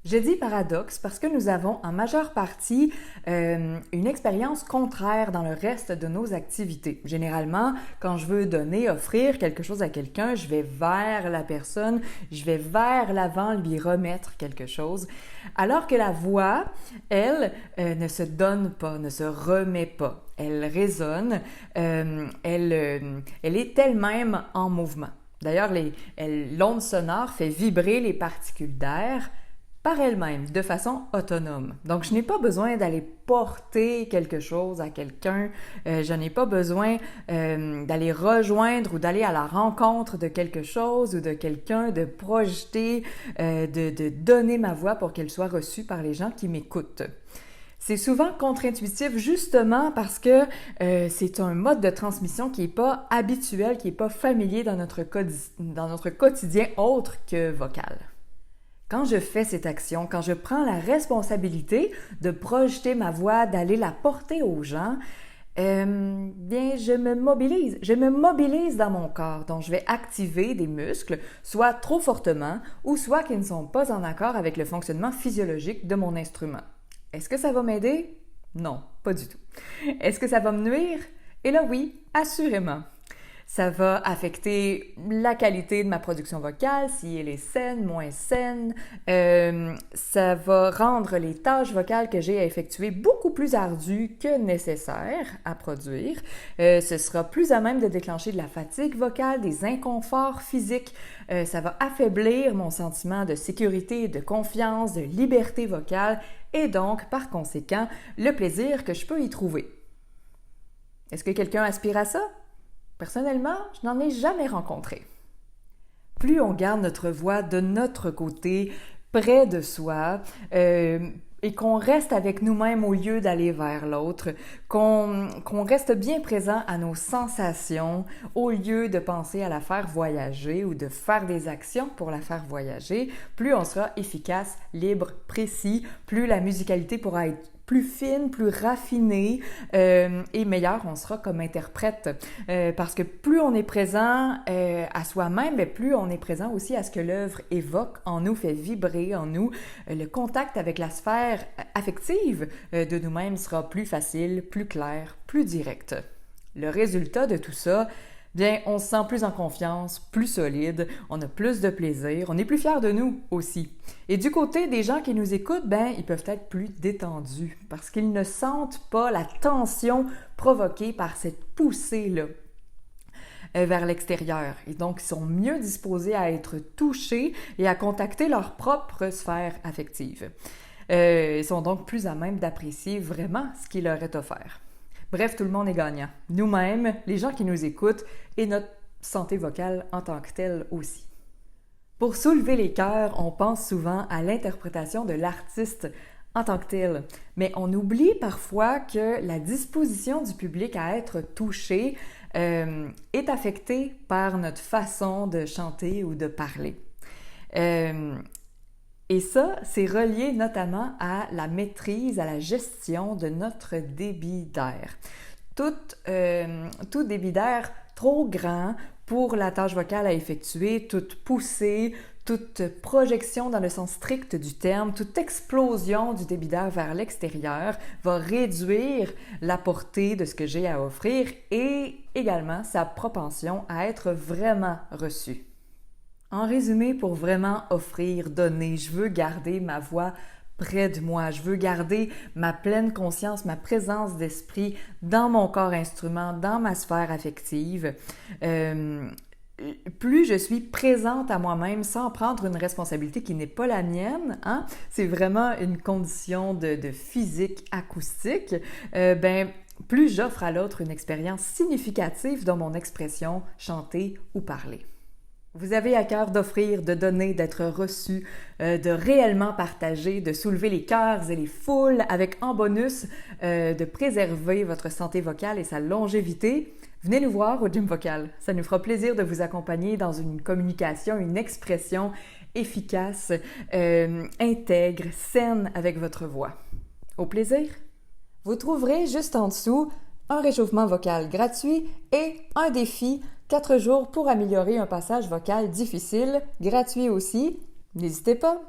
Je dis paradoxe parce que nous avons en majeure partie une expérience contraire dans le reste de nos activités. Généralement, quand je veux donner, offrir quelque chose à quelqu'un, je vais vers la personne, je vais vers l'avant lui remettre quelque chose, alors que la voix, elle, ne se donne pas, ne se remet pas. Elle résonne, elle est elle-même en mouvement. D'ailleurs, l'onde sonore fait vibrer les particules d'air par elle-même, de façon autonome. Donc, je n'ai pas besoin d'aller porter quelque chose à quelqu'un, je n'ai pas besoin d'aller rejoindre ou d'aller à la rencontre de quelque chose ou de quelqu'un, de projeter, de donner ma voix pour qu'elle soit reçue par les gens qui m'écoutent. C'est souvent contre-intuitif justement parce que c'est un mode de transmission qui n'est pas habituel, qui n'est pas familier dans notre quotidien autre que vocal. Quand je fais cette action, quand je prends la responsabilité de projeter ma voix, d'aller la porter aux gens, bien, je me mobilise dans mon corps. Donc, je vais activer des muscles, soit trop fortement, ou soit qui ne sont pas en accord avec le fonctionnement physiologique de mon instrument. Est-ce que ça va m'aider? Non, pas du tout. Est-ce que ça va me nuire? Et là, oui, assurément. Ça va affecter la qualité de ma production vocale, si elle est saine, moins saine. Ça va rendre les tâches vocales que j'ai à effectuer beaucoup plus ardues que nécessaires à produire. Ce sera plus à même de déclencher de la fatigue vocale, des inconforts physiques. Ça va affaiblir mon sentiment de sécurité, de confiance, de liberté vocale et donc, par conséquent, le plaisir que je peux y trouver. Est-ce que quelqu'un aspire à ça? Personnellement, je n'en ai jamais rencontré. Plus on garde notre voix de notre côté, près de soi, et qu'on reste avec nous-mêmes au lieu d'aller vers l'autre, qu'on reste bien présent à nos sensations au lieu de penser à la faire voyager ou de faire des actions pour la faire voyager, plus on sera efficace, libre, précis, plus la musicalité pourra être plus fine, plus raffinée et meilleure on sera comme interprète. Parce que plus on est présent à soi-même, mais plus on est présent aussi à ce que l'œuvre évoque en nous, fait vibrer en nous. Le contact avec la sphère affective de nous-mêmes sera plus facile, plus clair, plus direct. Le résultat de tout ça, bien, on se sent plus en confiance, plus solide, on a plus de plaisir, on est plus fiers de nous aussi. Et du côté des gens qui nous écoutent, bien, ils peuvent être plus détendus parce qu'ils ne sentent pas la tension provoquée par cette poussée-là vers l'extérieur. Et donc, ils sont mieux disposés à être touchés et à contacter leur propre sphère affective. Ils sont donc plus à même d'apprécier vraiment ce qui leur est offert. Bref, tout le monde est gagnant. Nous-mêmes, les gens qui nous écoutent et notre santé vocale en tant que telle aussi. Pour soulever les cœurs, on pense souvent à l'interprétation de l'artiste en tant que tel, mais on oublie parfois que la disposition du public à être touché est affectée par notre façon de chanter ou de parler. Et ça, c'est relié notamment à la maîtrise, à la gestion de notre débit d'air. Tout débit d'air trop grand pour la tâche vocale à effectuer, toute poussée, toute projection dans le sens strict du terme, toute explosion du débit d'air vers l'extérieur va réduire la portée de ce que j'ai à offrir et également sa propension à être vraiment reçue. En résumé, pour vraiment offrir, donner, je veux garder ma voix près de moi, je veux garder ma pleine conscience, ma présence d'esprit dans mon corps instrument, dans ma sphère affective. Plus je suis présente à moi-même sans prendre une responsabilité qui n'est pas la mienne, hein? C'est vraiment une condition de physique acoustique, plus j'offre à l'autre une expérience significative dans mon expression, chanter ou parler. Vous avez à cœur d'offrir, de donner, d'être reçu, de réellement partager, de soulever les cœurs et les foules, avec en bonus de préserver votre santé vocale et sa longévité. Venez nous voir au Gym Vocal. Ça nous fera plaisir de vous accompagner dans une communication, une expression efficace, intègre, saine avec votre voix. Au plaisir! Vous trouverez juste en dessous un réchauffement vocal gratuit et un défi 4 jours pour améliorer un passage vocal difficile, gratuit aussi. N'hésitez pas!